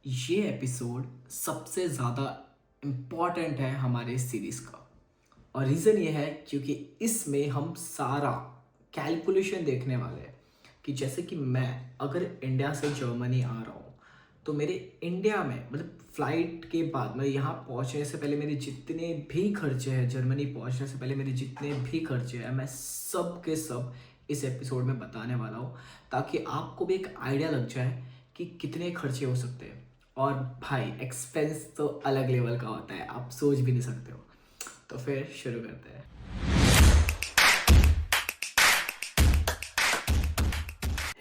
ये एपिसोड सबसे ज़्यादा इम्पॉर्टेंट है हमारे इस सीरीज़ का। और रीज़न ये है क्योंकि इसमें हम सारा कैलकुलेशन देखने वाले हैं कि जैसे कि मैं अगर इंडिया से जर्मनी आ रहा हूँ तो मेरे इंडिया में मतलब फ़्लाइट के बाद मैं यहाँ पहुँचने से पहले मेरे जितने भी खर्चे हैं, जर्मनी पहुँचने से पहले मेरे जितने भी खर्चे हैं, मैं सब के सब इस एपिसोड में बताने वाला हूँ ताकि आपको भी एक आइडिया लग जाए कि कितने खर्चे हो सकते हैं। और भाई एक्सपेंस तो अलग लेवल का होता है, आप सोच भी नहीं सकते हो। तो फिर शुरू करते हैं।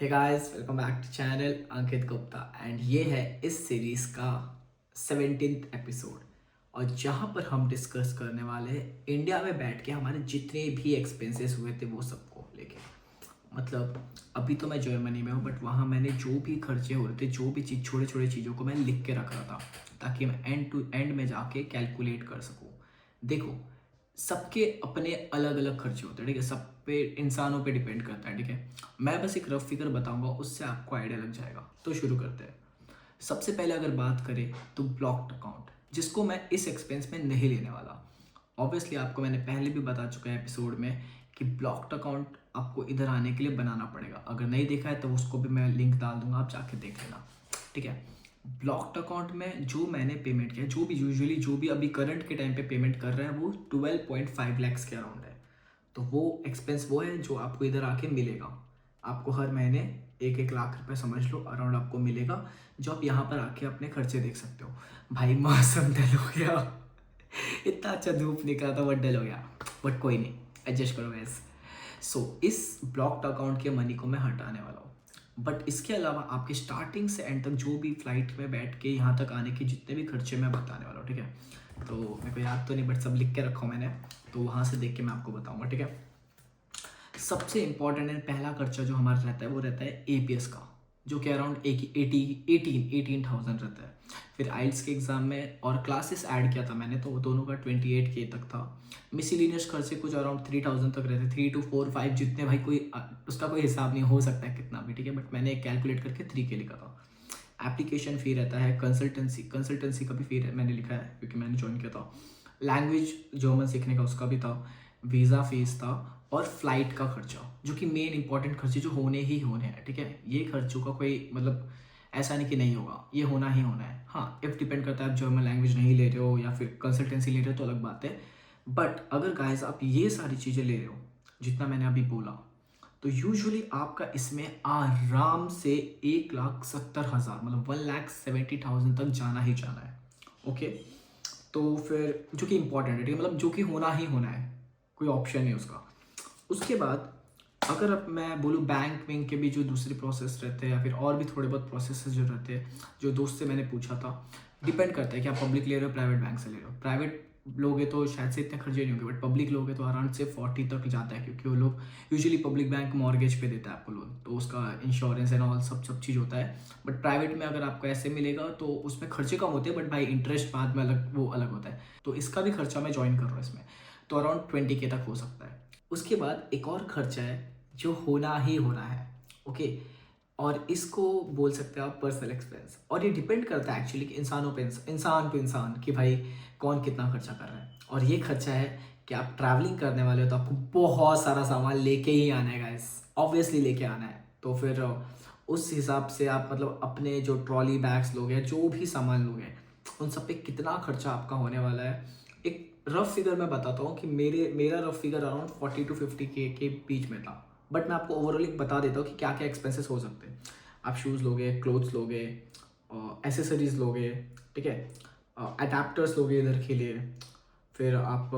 Hey guys, welcome back to channel Ankit Gupta and ये है इस सीरीज का 17th एपिसोड। और जहाँ पर हम डिस्कस करने वाले हैं इंडिया में बैठ के हमारे जितने भी एक्सपेंसेस हुए थे वो सबको लेके। मतलब अभी तो मैं जर्मनी में हूँ बट वहाँ मैंने जो भी खर्चे हो रहे थे, जो भी चीज़, छोटे छोटे चीज़ों को मैं लिख के रख रहा था ताकि मैं एंड टू एंड में जाके कैलकुलेट कर सकूँ। देखो, सबके अपने अलग अलग खर्चे होते हैं, ठीक है, सब पे इंसानों पे डिपेंड करता है, ठीक है। मैं बस एक रफ फिगर बताऊंगा, उससे आपको आइडिया लग जाएगा। तो शुरू करते हैं। सबसे पहले अगर बात करें तो ब्लॉक्ड अकाउंट, जिसको मैं इस एक्सपेंस में नहीं लेने वाला। ऑब्वियसली आपको मैंने पहले भी बता चुका है एपिसोड में कि ब्लॉक्ड अकाउंट आपको इधर आने के लिए बनाना पड़ेगा। अगर नहीं देखा है तो उसको भी मैं लिंक डाल दूंगा, आप जाके देख लेना, ठीक है। ब्लॉक्ड अकाउंट में जो मैंने पेमेंट किया, जो भी यूजुअली जो भी अभी करंट के टाइम पे पेमेंट कर रहा है वो 12.5 लैक्स के अराउंड है। तो वो एक्सपेंस वो है जो आपको इधर आके मिलेगा। आपको हर महीने 1-1 लाख रुपए समझ लो अराउंड आपको मिलेगा, जो आप यहाँ पर आके अपने खर्चे देख सकते हो। भाई मौसम डल हो गया, इतना अच्छा धूप निकला था बट डल हो गया, बट कोई नहीं, एडजस्ट करो गैस। सो इस ब्लॉक्ड अकाउंट के मनी को मैं हटाने वाला हूँ। बट इसके अलावा आपके स्टार्टिंग से एंड तक जो भी फ्लाइट में बैठ के यहाँ तक आने के जितने भी खर्चे मैं बताने वाला हूँ, ठीक है। तो मेरे को याद तो नहीं बट सब लिख के रखा हूँ मैंने, तो वहाँ से देख के मैं आपको बताऊँगा, ठीक है। सबसे इंपॉर्टेंट एंड पहला खर्चा जो हमारा रहता है वो रहता है एपीएस का, जो कि अराउंड 18,000 रहता है। फिर आइल्स के एग्ज़ाम में और क्लासेस ऐड किया था मैंने, तो वो दोनों का 28K तक था। मिसलिनियस खर्चे कुछ अराउंड 3,000 तक रहते, 3 to 4 5 जितने, भाई कोई उसका कोई हिसाब नहीं, हो सकता है कितना भी, ठीक है, बट मैंने कैलकुलेट करके 3K लिखा था। एप्लीकेशन फ़ी रहता है, कंसल्टेंसी का भी फ़ी मैंने लिखा है क्योंकि मैंने ज्वाइन किया था। लैंग्वेज जर्मन सीखने का उसका भी था। वीज़ा फीस था और फ्लाइट का खर्चा, जो कि मेन इंपॉर्टेंट खर्चे जो होने ही होने हैं, ठीक है। ये खर्चों का कोई मतलब ऐसा नहीं कि नहीं होगा, ये होना ही होना है। हाँ, इफ़ डिपेंड करता है आप जर्मन लैंग्वेज नहीं ले रहे हो या फिर कंसल्टेंसी ले रहे हो तो अलग बात है। बट अगर गाइस आप ये सारी चीज़ें ले रहे हो जितना मैंने अभी बोला, तो यूजुअली आपका इसमें आराम से 1,70,000 मतलब 1,70,000 तक जाना ही जाना है। ओके, तो फिर जो कि इंपॉर्टेंट है, ठीक है, मतलब जो कि होना ही होना है, कोई ऑप्शन नहीं उसका। उसके बाद अगर अब मैं बोलूँ बैंक विंग के भी जो दूसरे प्रोसेस रहते हैं या फिर और भी थोड़े बहुत प्रोसेस जो रहते हैं, जो दोस्त से मैंने पूछा था, डिपेंड करता है कि आप पब्लिक ले रहे हो प्राइवेट बैंक से ले रहे हो। प्राइवेट लोगे तो शायद से इतने खर्चे नहीं होंगे, बट पब्लिक लोगे तो अराउंड से 40 तक जाता है, क्योंकि वो लोग यूजुअली पब्लिक बैंक मॉर्गेज पे देता है आपको लोन, तो उसका इंश्योरेंस एंड ऑल सब चीज़ होता है। बट प्राइवेट में अगर आपको ऐसे मिलेगा तो उसमें खर्चे कम होते हैं, बट भाई इंटरेस्ट बाद में अलग, वो अलग होता है। तो इसका भी खर्चा मैं ज्वाइन कर रहा हूँ इसमें, तो अराउंड 20K तक हो सकता है। उसके बाद एक और खर्चा है जो होना ही होना है, ओके। और इसको बोल सकते हो आप पर्सनल एक्सपेंस, और ये डिपेंड करता है एक्चुअली कि इंसानों पे इंसान पे इंसान कि भाई कौन कितना खर्चा कर रहा है। और ये खर्चा है कि आप ट्रैवलिंग करने वाले हो तो आपको बहुत सारा सामान लेके ही आना है गाइस, ऑब्वियसली लेके आना है। तो फिर उस हिसाब से आप मतलब अपने जो ट्रॉली बैग्स लोगे, जो भी सामान लोगे, उन सब पे कितना खर्चा आपका होने वाला है। एक रफ फिगर मैं बताता हूँ कि मेरा rough figure around 40 to 50K के बीच में था। बट मैं आपको ओवरऑल एक बता देता हूँ कि क्या क्या एक्सपेंसेस हो सकते हैं। आप शूज़ लोगे, क्लोथ्स लोगे, एसेसरीज लोगे, ठीक है, अडेप्टर्स लोगे इधर के लिए। फिर आप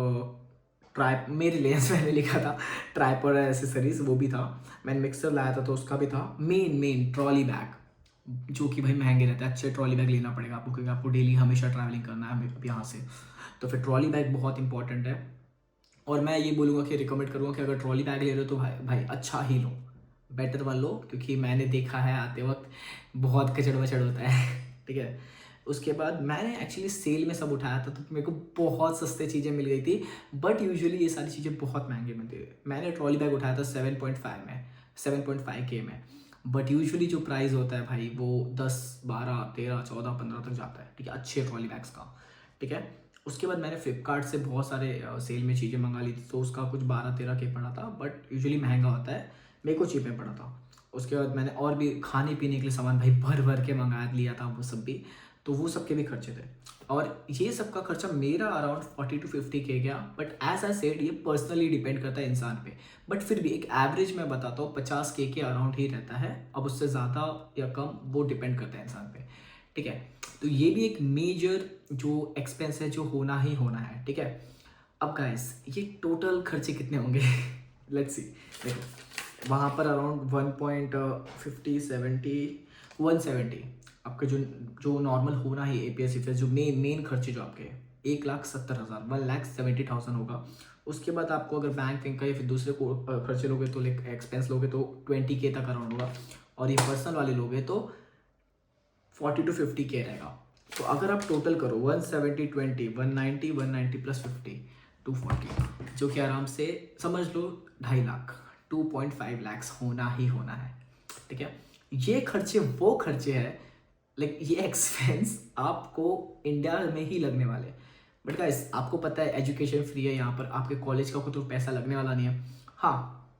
ट्राई मेरे लिए मैंने लिखा था ट्राइपॉड एसेसरीज, वो भी था। मैंने मिक्सर लाया था तो उसका भी था। मेन ट्रॉली बैग, जो कि भाई महंगे रहते हैं, अच्छे ट्रॉली बैग लेना पड़ेगा आपको क्योंकि आपको डेली हमेशा ट्रैवलिंग करना है अब यहाँ से। तो फिर ट्रॉली बैग बहुत इंपॉर्टेंट है। और मैं ये बोलूँगा कि रिकमेंड करूँगा कि अगर ट्रॉली बैग ले रहे हो तो भाई भाई अच्छा ही लो, बेटर वन लो, क्योंकि मैंने देखा है आते वक्त बहुत कचड़ वचड़ होता है ठीक है। उसके बाद मैंने एक्चुअली सेल में सब उठाया था तो मेरे को बहुत सस्ते चीज़ें मिल गई थी, बट यूजुअली ये सारी चीज़ें बहुत महंगे मिलती है। मैंने ट्रॉली बैग उठाया था 7.5 में, 7.5K में। बट यूजुअली जो प्राइस होता है भाई वो 10, 12, 13, 14, 15 तक जाता है, ठीक है, अच्छे ट्रॉली बैग्स का, ठीक है। उसके बाद मैंने फ्लिपकार्ट से बहुत सारे सेल में चीज़ें मंगा ली थी, तो उसका कुछ 12-13 के पड़ा था, बट यूजुअली महंगा होता है, मेरे को चीप में पड़ा था। उसके बाद मैंने और भी खाने पीने के लिए सामान भाई भर भर के मंगा लिया था, वो सब भी, तो वो सब के भी खर्चे थे। और ये सब का खर्चा मेरा अराउंड 40 to 50 के गया, बट एज आई सेड ये पर्सनली डिपेंड करता है इंसान पे, बट फिर भी एक एवरेज मैं बताता हूँ 50K के अराउंड ही रहता है। अब उससे ज़्यादा या कम वो डिपेंड करता है इंसान पे, ठीक है। तो ये भी एक मेजर जो एक्सपेंस है जो होना ही होना है, ठीक है। अब गाइस ये टोटल खर्चे कितने होंगे लेट्स सी। देखो वहाँ पर अराउंड 1.50, 70, 170 आपके जो नॉर्मल होना ही APS फीस, जो मेन खर्चे जो आपके 1,70,000, 1,70,000 होगा। उसके बाद आपको अगर बैंक का या फिर दूसरे को खर्चे लोगे तो लाइक एक्सपेंस लोगे तो 20K तक अराउंड होगा, और ये पर्सनल वाले लोगे तो 40 to 50K रहेगा। तो अगर आप टोटल करो 170, 20, 190, 190 प्लस 50, 240, जो कि आराम से समझ लो 2.5 लाख, 2.5 लाख होना ही होना है, ठीक है। ये खर्चे वो खर्चे हैं, लाइक ये एक्सपेंस आपको इंडिया में ही लगने वाले हैं। बट गाइस आपको पता है एजुकेशन फ्री है यहाँ पर, आपके कॉलेज का कोई तो पैसा लगने वाला नहीं है। हाँ,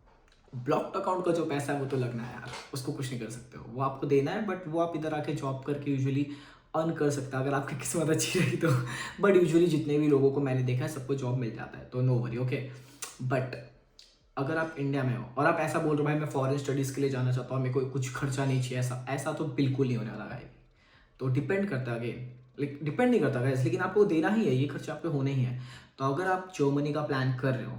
ब्लॉक्ड अकाउंट का जो पैसा है वो तो लगना है यार, उसको कुछ नहीं कर सकते हो, वो आपको देना है, बट वो आप इधर आके जॉब करके यूजुअली अर्न कर सकता है अगर आपकी किस्मत अच्छी रही तो। बट यूजुअली जितने भी लोगों को मैंने देखा है सबको जॉब मिल जाता है, तो नो वरी, ओके। बट अगर आप इंडिया में हो और आप ऐसा बोल रहे हो भाई मैं फॉरेन स्टडीज़ के लिए जाना चाहता हूँ, मेरे को कुछ खर्चा नहीं चाहिए, ऐसा ऐसा तो बिल्कुल नहीं होने वाला है। तो डिपेंड करता है अगेन, लाइक डिपेंड नहीं करता गाइस, लेकिन आपको देना ही है, ये खर्चा आप पे होने ही है। तो अगर आप जर्मनी का प्लान कर रहे हो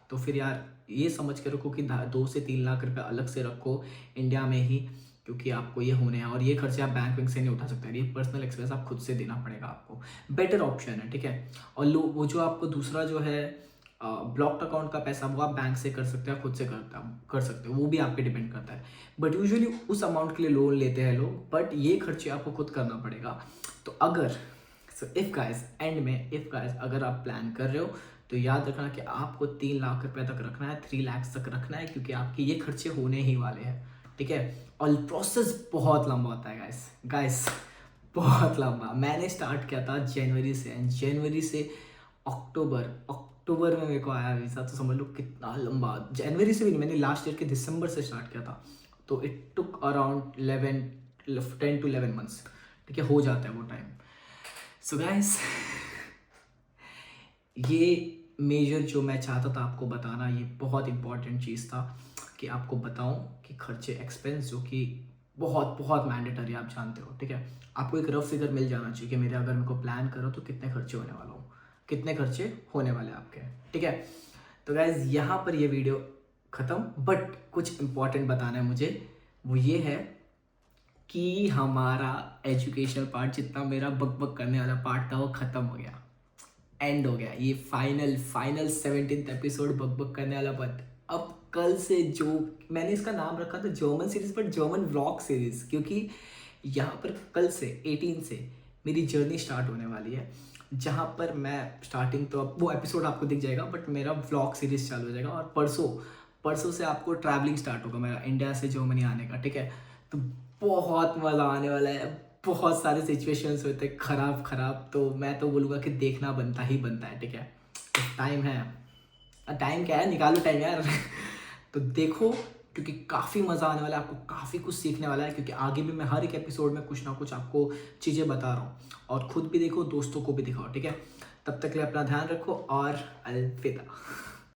तो फिर यार ये समझ के रखो कि 2 से 3 लाख रुपए अलग से रखो इंडिया में ही, क्योंकि आपको ये होने हैं, और ये खर्चे आप बैंक से नहीं उठा सकते, ये पर्सनल एक्सपेंस आप खुद से देना पड़ेगा आपको। बेटर ऑप्शन है, ठीक है। और वो जो आपको दूसरा जो है ब्लॉक्ड अकाउंट का पैसा, वो आप बैंक से कर सकते हैं, खुद से कर सकते हो, वो भी आप पे डिपेंड करता है। बट यूजुअली उस अमाउंट के लिए लोन लेते हैं लोग, बट ये खर्चे आपको खुद करना पड़ेगा। तो अगर इफ़ गाइस एंड में इफ़ गाइस अगर आप प्लान कर रहे हो तो याद रखना कि आपको 3 लाख रुपए तक रखना है, 3 लाख तक रखना है, क्योंकि आपके ये खर्चे होने ही वाले हैं, ठीक है। और प्रोसेस बहुत लंबा होता है गाइस बहुत लंबा। मैंने स्टार्ट किया था जनवरी से, एंड जनवरी से अक्टूबर में मेरे को आया वीज़ा, तो समझ लो कितना लंबा। जनवरी से भी नहीं, मैंने लास्ट ईयर के दिसंबर से स्टार्ट किया था, तो it took around 10 to 11 months, ठीक है, हो जाता है वो टाइम। सो गाइस ये मेजर जो मैं चाहता था आपको बताना, ये बहुत इंपॉर्टेंट चीज़ था कि आपको बताऊं कि खर्चे एक्सपेंस जो कि बहुत बहुत मैंडेटरी आप जानते हो, ठीक है। आपको एक रफ फिगर मिल जाना चाहिए कि मेरे अगर मेरे को प्लान करो तो कितने खर्चे होने वाला हूँ, कितने खर्चे होने वाले आपके, ठीक है। तो गाइज यहाँ पर ये वीडियो ख़त्म, बट कुछ इंपॉर्टेंट बताना है मुझे, वो ये है कि हमारा एजुकेशनल पार्ट, जितना मेरा बक करने वाला पार्ट था वो ख़त्म हो गया, एंड हो गया। ये फाइनल 17th एपिसोड बक करने वाला बट अब कल से जो मैंने इसका नाम रखा था German series, but German vlog series, क्योंकि यहाँ पर कल से 18 से मेरी जर्नी स्टार्ट होने वाली है, जहाँ पर मैं स्टार्टिंग तो अब वो एपिसोड आपको दिख जाएगा, बट मेरा व्लॉग सीरीज चालू हो जाएगा, और परसों से आपको ट्रैवलिंग स्टार्ट होगा मेरा इंडिया से जर्मनी आने का, ठीक है। तो बहुत मज़ा आने वाला है, बहुत सारे सिचुएशंस होते हैं ख़राब, तो मैं तो बोलूँगा कि देखना बनता है, ठीक है। टाइम है, टाइम क्या है, निकालो टाइम यार तो देखो, क्योंकि काफ़ी मज़ा आने वाला है, आपको काफ़ी कुछ सीखने वाला है, क्योंकि आगे भी मैं हर एक एपिसोड में कुछ ना कुछ आपको चीज़ें बता रहा हूँ, और ख़ुद भी देखो, दोस्तों को भी दिखाओ, ठीक है। तब तक के लिए अपना ध्यान रखो और अलविदा।